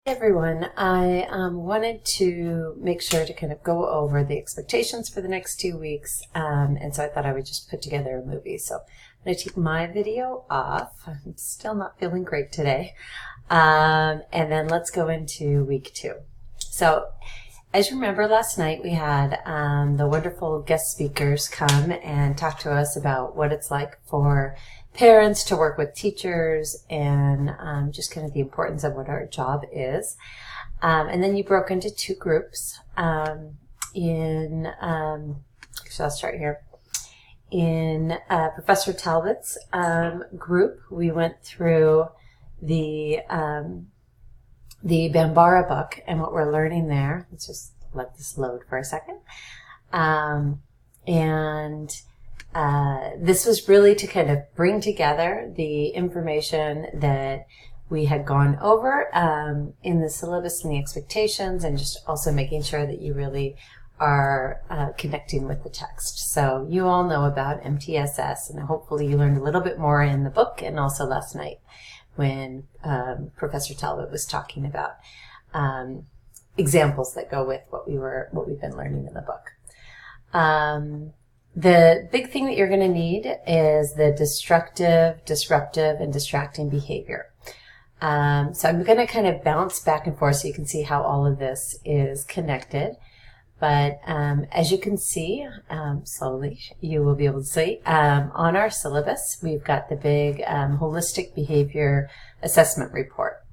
Hey everyone, I wanted to make sure to kind of go over the expectations for the next 2 weeks, and so I thought I would just put together a movie. So I'm going to take my video off. I'm still not feeling great today. And then let's go into week 2. So as you remember, last night we had the wonderful guest speakers come and talk to us about what it's like for parents to work with teachers and just kind of the importance of what our job is. And then you broke into 2 groups. So I'll start here. In Professor Talbot's group, we went through the Bambara book and what we're learning there. Let's just let this load for a second. This was really to kind of bring together the information that we had gone over in the syllabus and the expectations, and just also making sure that you really are connecting with the text. So you all know about MTSS, and hopefully you learned a little bit more in the book and also last night when Professor Talbot was talking about examples that go with what we've been learning in the book. The big thing that you're going to need is the destructive, disruptive, and distracting behavior. So I'm going to kind of bounce back and forth so you can see how all of this is connected. But as you can see, slowly, you will be able to see, on our syllabus, we've got the big holistic behavior assessment report.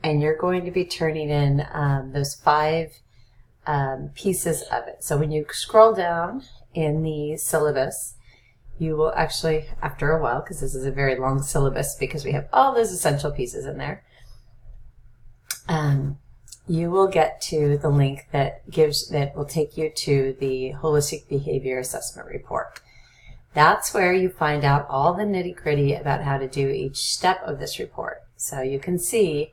And you're going to be turning in those 5 pieces of it. So when you scroll down in the syllabus, you will actually, after a while, because this is a very long syllabus because we have all those essential pieces in there, you will get to the link that will take you to the holistic behavior assessment report. That's where you find out all the nitty-gritty about how to do each step of this report. So you can see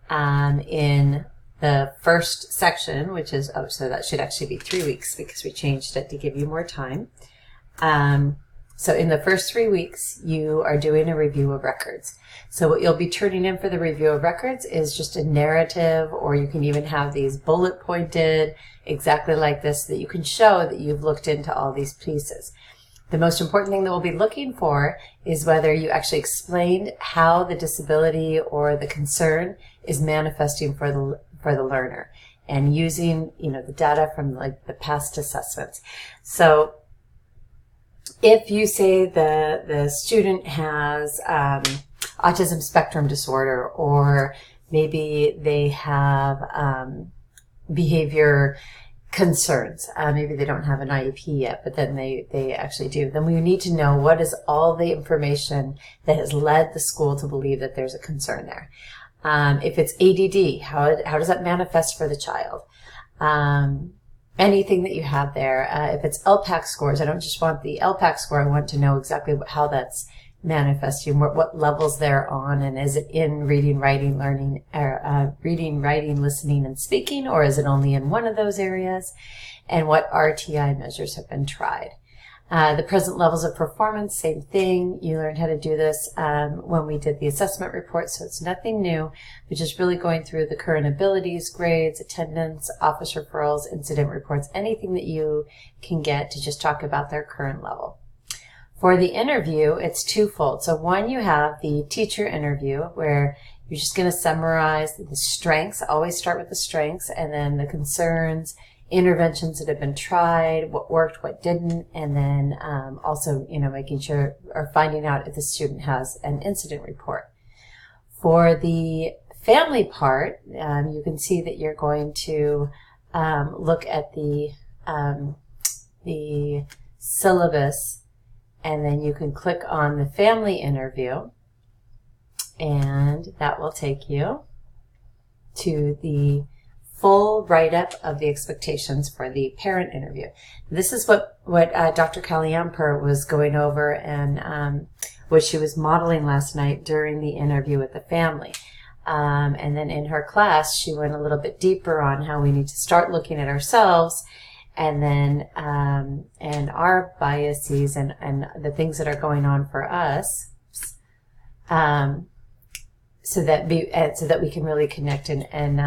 in the first section, which is, so that should actually be 3 weeks because we changed it to give you more time. So in the first 3 weeks, you are doing a review of records. So what you'll be turning in for the review of records is just a narrative, or you can even have these bullet pointed exactly like this, that you can show that you've looked into all these pieces. The most important thing that we'll be looking for is whether you actually explained how the disability or the concern is manifesting for the learner, and using, the data from like the past assessments. So if you say the student has autism spectrum disorder, or maybe they have behavior concerns, maybe they don't have an IEP yet, but then they actually do, then we need to know what is all the information that has led the school to believe that there's a concern there. If it's ADD, how does that manifest for the child? Anything that you have there. If it's LPAC scores, I don't just want the LPAC score, I want to know exactly how that's manifesting, what levels they're on, and is it in reading, writing, learning, reading, writing, listening, and speaking, or is it only in one of those areas? And what RTI measures have been tried. The present levels of performance, same thing. You learned how to do this when we did the assessment report, so it's nothing new, but just really going through the current abilities, grades, attendance, office referrals, incident reports, anything that you can get to just talk about their current level. For the interview, it's twofold. So one, you have the teacher interview where you're just going to summarize the strengths, always start with the strengths, and then the concerns, interventions that have been tried, what worked, what didn't, and then also, making sure or finding out if the student has an incident report. For the family part, you can see that you're going to look at the syllabus, and then you can click on the family interview, and that will take you to the full write-up of the expectations for the parent interview. This is what Dr. Kaliamper was going over, and what she was modeling last night during the interview with the family. And then in her class, she went a little bit deeper on how we need to start looking at ourselves, and then and our biases and the things that are going on for us. so that we can really connect and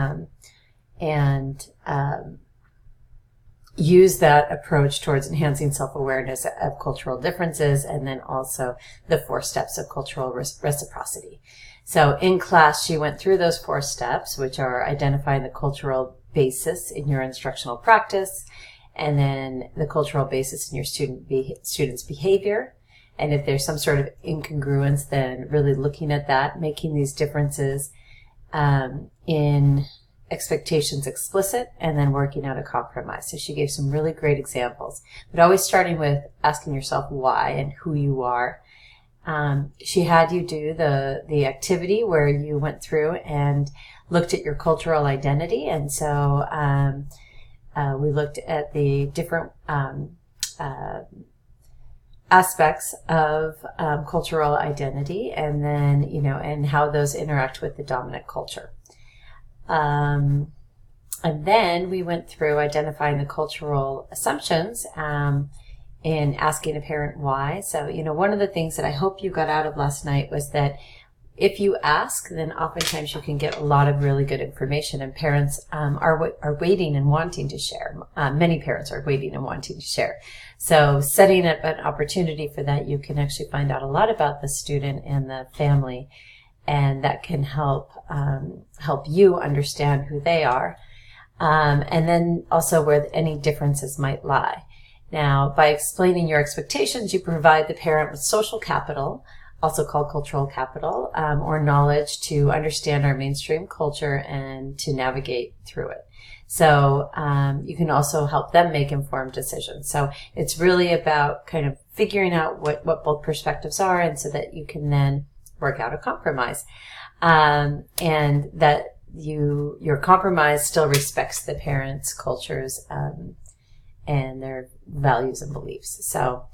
use that approach towards enhancing self-awareness of cultural differences, and then also the 4 steps of cultural reciprocity. So in class, she went through those 4 steps, which are identifying the cultural basis in your instructional practice, and then the cultural basis in your student's behavior. And if there's some sort of incongruence, then really looking at that, making these differences in expectations explicit, and then working out a compromise. So she gave some really great examples, but always starting with asking yourself why and who you are. She had you do the activity where you went through and looked at your cultural identity. And so we looked at the different aspects of cultural identity, and then, and how those interact with the dominant culture. And then we went through identifying the cultural assumptions in asking a parent why. So, one of the things that I hope you got out of last night was that if you ask, then oftentimes you can get a lot of really good information, and parents are waiting and wanting to share. Many parents are waiting and wanting to share. So setting up an opportunity for that, you can actually find out a lot about the student and the family, and that can help you understand who they are, and then also where any differences might lie. Now, by explaining your expectations, you provide the parent with social capital, also called cultural capital, or knowledge to understand our mainstream culture and to navigate through it. So you can also help them make informed decisions. So it's really about kind of figuring out what both perspectives are, and so that you can then work out a compromise, and that your compromise still respects the parents' cultures and their values and beliefs. So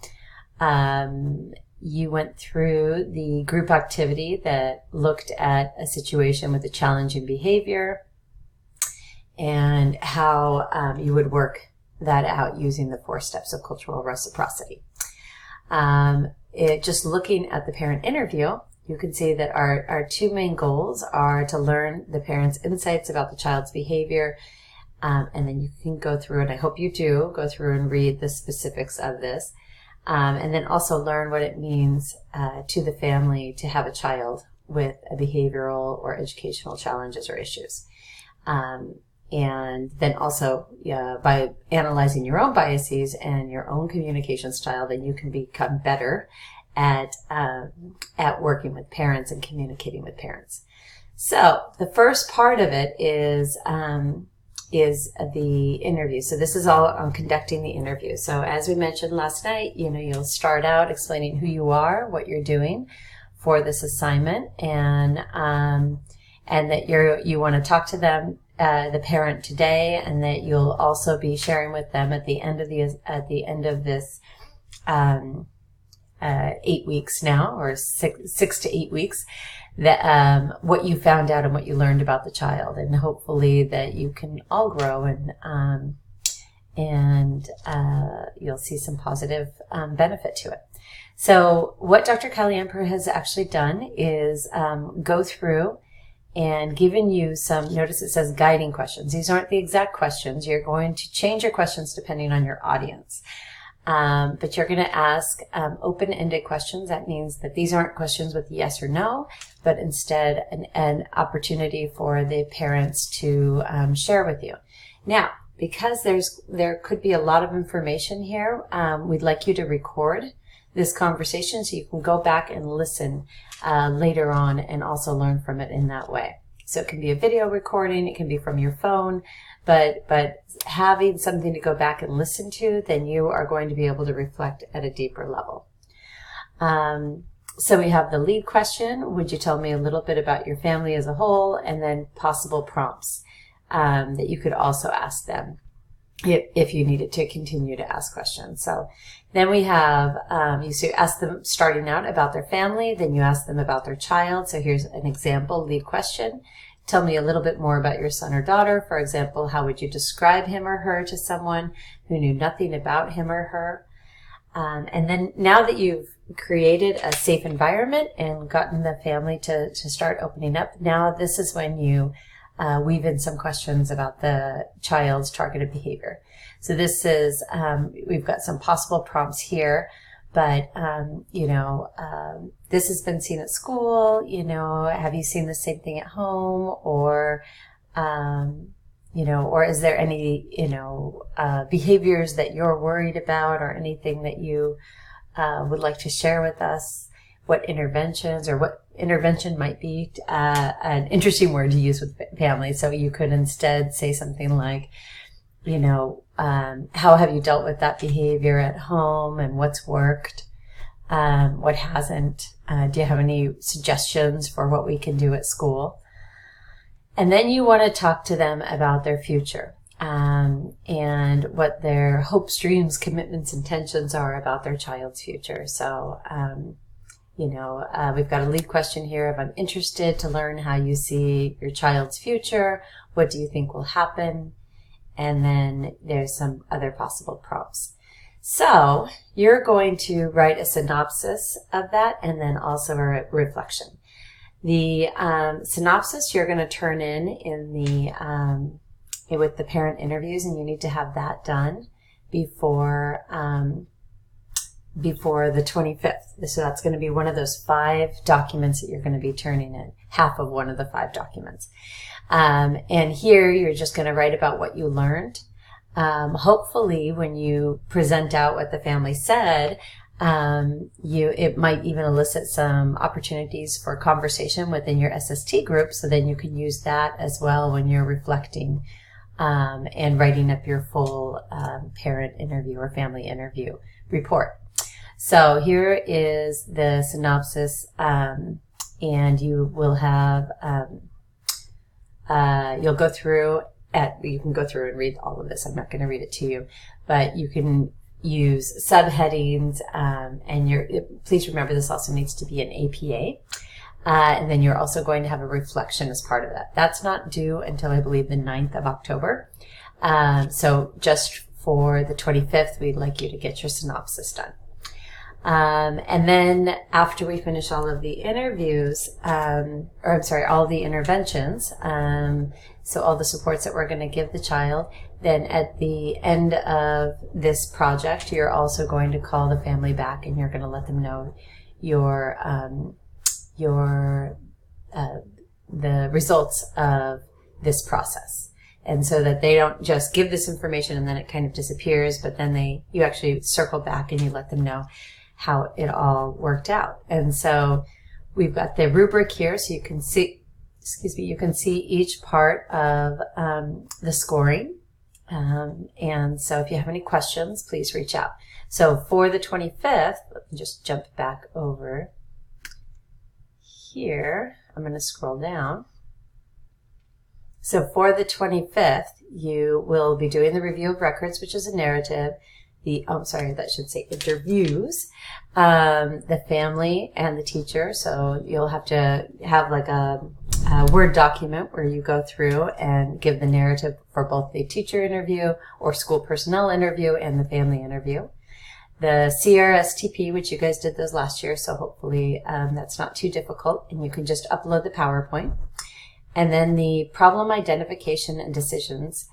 you went through the group activity that looked at a situation with a challenging behavior and how you would work that out using the 4 steps of cultural reciprocity. Just looking at the parent interview, you can see that our 2 main goals are to learn the parents' insights about the child's behavior, and then you can go through, and I hope you do, go through and read the specifics of this, and then also learn what it means to the family to have a child with a behavioral or educational challenges or issues. And then also, by analyzing your own biases and your own communication style, then you can become better at working with parents and communicating with parents. So the first part of it is the interview. So this is all on conducting the interview. So as we mentioned last night, you'll start out explaining who you are, what you're doing for this assignment, and that you want to talk to them, the parent, today, and that you'll also be sharing with them at the end of this 8 weeks now, or 6 to 8 weeks, that what you found out and what you learned about the child, and hopefully that you can all grow and you'll see some positive benefit to it. So what Dr. Caliemper has actually done is go through and given you some, notice it says guiding questions. These aren't the exact questions. You're going to change your questions depending on your audience. But you're going to ask open-ended questions. That means that these aren't questions with yes or no, but instead an opportunity for the parents to share with you. Now, because there could be a lot of information here, we'd like you to record this conversation so you can go back and listen later on and also learn from it in that way. So it can be a video recording, it can be from your phone, but having something to go back and listen to, then you are going to be able to reflect at a deeper level. So we have the lead question, would you tell me a little bit about your family as a whole, and then possible prompts that you could also ask them if you needed to continue to ask questions. So then we have, you ask them starting out about their family, then you ask them about their child. So here's an example lead question. Tell me a little bit more about your son or daughter. For example, how would you describe him or her to someone who knew nothing about him or her? And then now that you've created a safe environment and gotten the family to start opening up. Now this is when you weave in some questions about the child's targeted behavior. So this is, we've got some possible prompts here, but, this has been seen at school, have you seen the same thing at home? Or, or is there any, behaviors that you're worried about, or anything that you would like to share with us? What interventions, or what intervention might be an interesting word to use with families. So you could instead say something like, how have you dealt with that behavior at home, and what's worked, what hasn't? Do you have any suggestions for what we can do at school? And then you want to talk to them about their future, and what their hopes, dreams, commitments, intentions are about their child's future. So, we've got a lead question here of, I'm interested to learn how you see your child's future. What do you think will happen? And then there's some other possible prompts. So you're going to write a synopsis of that, and then also a reflection. The synopsis you're going to turn in the with the parent interviews, and you need to have that done before the 25th. So that's going to be one of those 5 documents that you're going to be turning in, half of one of the 5 documents. And here you're just going to write about what you learned. Hopefully when you present out what the family said, it might even elicit some opportunities for conversation within your SST group, so then you can use that as well when you're reflecting and writing up your full parent interview or family interview report. So here is the synopsis, and you will have, you'll go through you can go through and read all of this. I'm not going to read it to you, but you can use subheadings, and please remember this also needs to be an APA. And then you're also going to have a reflection as part of that. That's not due until I believe the 9th of October. So just for the 25th, we'd like you to get your synopsis done. And then after we finish all of the interviews, all the interventions, so all the supports that we're going to give the child, then at the end of this project, you're also going to call the family back, and you're going to let them know the results of this process. And so that they don't just give this information and then it kind of disappears, but then you actually circle back and you let them know how it all worked out. And so we've got the rubric here, so you can see, each part of the scoring. And so if you have any questions, please reach out. So for the 25th, let me just jump back over here. I'm going to scroll down. So for the 25th, you will be doing the review of records, which is a narrative. That should say interviews, the family and the teacher. So you'll have to have like a Word document where you go through and give the narrative for both the teacher interview or school personnel interview and the family interview. The CRSTP, which you guys did those last year, so hopefully that's not too difficult, and you can just upload the PowerPoint. And then the problem identification and decisions.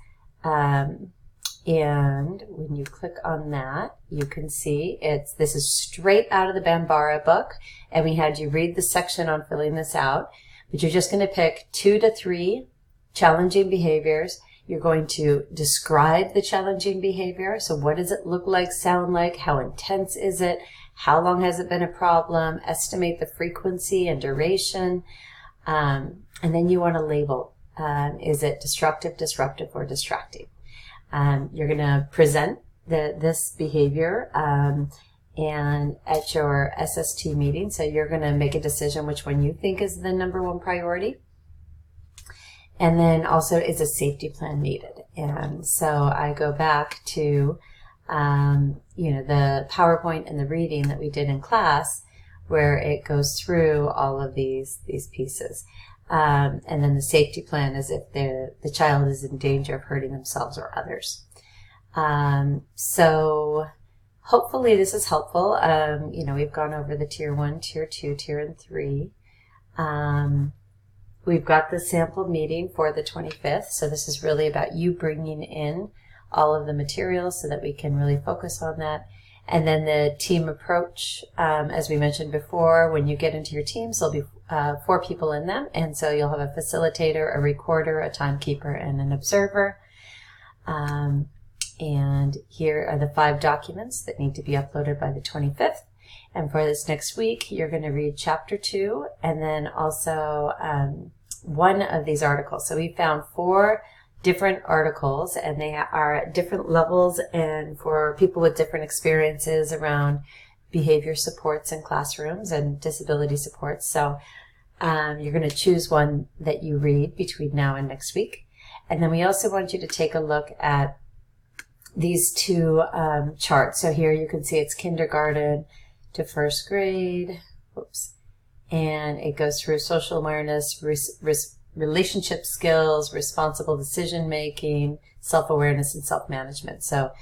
And when you click on that, you can see this is straight out of the Bambara book, and we had you read the section on filling this out. But you're just going to pick 2 to 3 challenging behaviors. You're going to describe the challenging behavior. So what does it look like, sound like? How intense is it? How long has it been a problem? Estimate the frequency and duration. And then you want to label. Is it destructive, disruptive, or distracting? You're going to present this behavior and at your SST meeting. So you're going to make a decision which one you think is the #1 priority. And then also, is a safety plan needed? And so I go back to the PowerPoint and the reading that we did in class, where it goes through all of these pieces. And then the safety plan is if the child is in danger of hurting themselves or others. So hopefully this is helpful. We've gone over the tier 1, tier 2, tier 3. We've got the sample meeting for the 25th. So this is really about you bringing in all of the materials so that we can really focus on that. And then the team approach, as we mentioned before, when you get into your teams, there'll be 4 people in them. And so you'll have a facilitator, a recorder, a timekeeper, and an observer. And here are the 5 documents that need to be uploaded by the 25th. And for this next week, you're going to read chapter 2 and then also one of these articles. So we found 4 different articles, and they are at different levels and for people with different experiences around behavior supports in classrooms and disability supports. So you're going to choose one that you read between now and next week. And then we also want you to take a look at these 2 charts. So here you can see it's kindergarten to 1st grade. Oops. And it goes through social awareness, relationship skills, responsible decision making, self-awareness, and self-management. So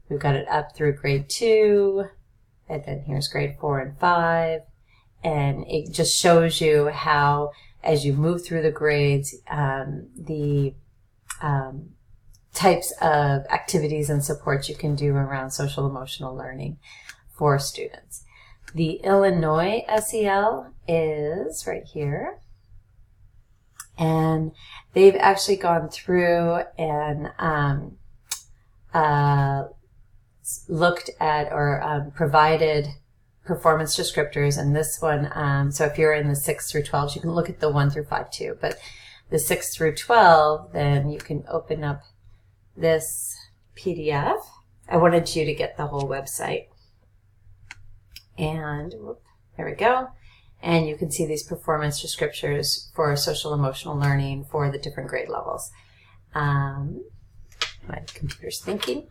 we've got it up through grade 2, and then here's grade 4 and 5. And it just shows you how, as you move through the grades, the types of activities and supports you can do around social emotional learning for students. The Illinois SEL is right here. And they've actually gone through and looked at or provided performance descriptors. And this one, so if you're in the 6 through 12, you can look at the 1 through 5 too. But the 6 through 12, then you can open up this PDF. I wanted you to get the whole website. And there we go. And you can see these performance descriptors for social emotional learning for the different grade levels. My computer's thinking.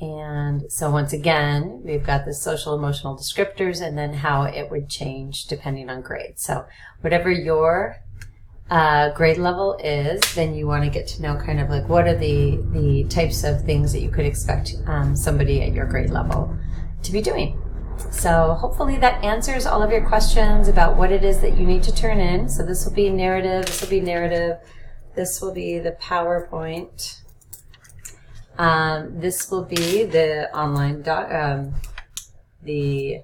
And so once again, we've got the social emotional descriptors and then how it would change depending on grade. So whatever your grade level is, then you want to get to know kind of like what are the types of things that you could expect somebody at your grade level to be doing. So hopefully that answers all of your questions about what it is that you need to turn in. So this will be narrative, this will be narrative, this will be the PowerPoint, this will be the online doc, the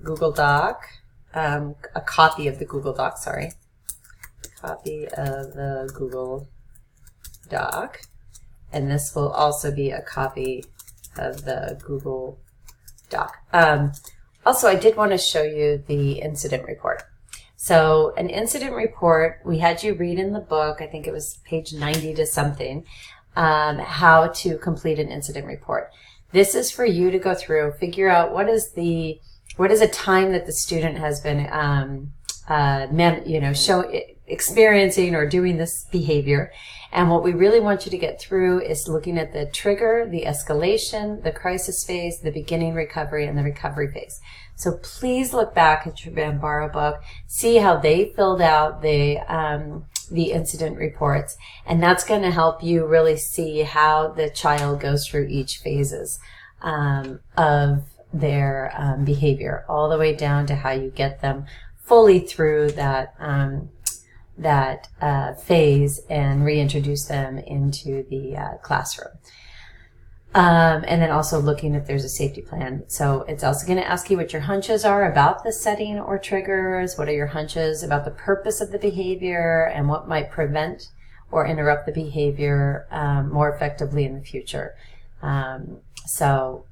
Google Doc, a copy of the Google Doc, sorry. Copy of the Google Doc. And this will also be a copy of the Google Doc. Also, I did want to show you the incident report. So an incident report, we had you read in the book, I think it was page 90 to something, how to complete an incident report. This is for you to go through, figure out what is a time that the student has been experiencing or doing this behavior. And what we really want you to get through is looking at the trigger, the escalation, the crisis phase, the beginning recovery, and the recovery phase. So please look back at your Bambara book, see how they filled out the incident reports, and that's going to help you really see how the child goes through each phases of their behavior, all the way down to how you get them fully through that phase and reintroduce them into the classroom. And then also looking if there's a safety plan. So it's also going to ask you what your hunches are about the setting or triggers. What are your hunches about the purpose of the behavior and what might prevent or interrupt the behavior more effectively in the future. So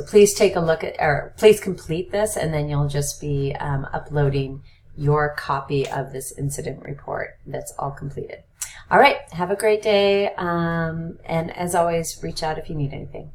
please take a look at, or please complete this, and then you'll just be uploading your copy of this incident report that's all completed. All right, have a great day, and as always, reach out if you need anything.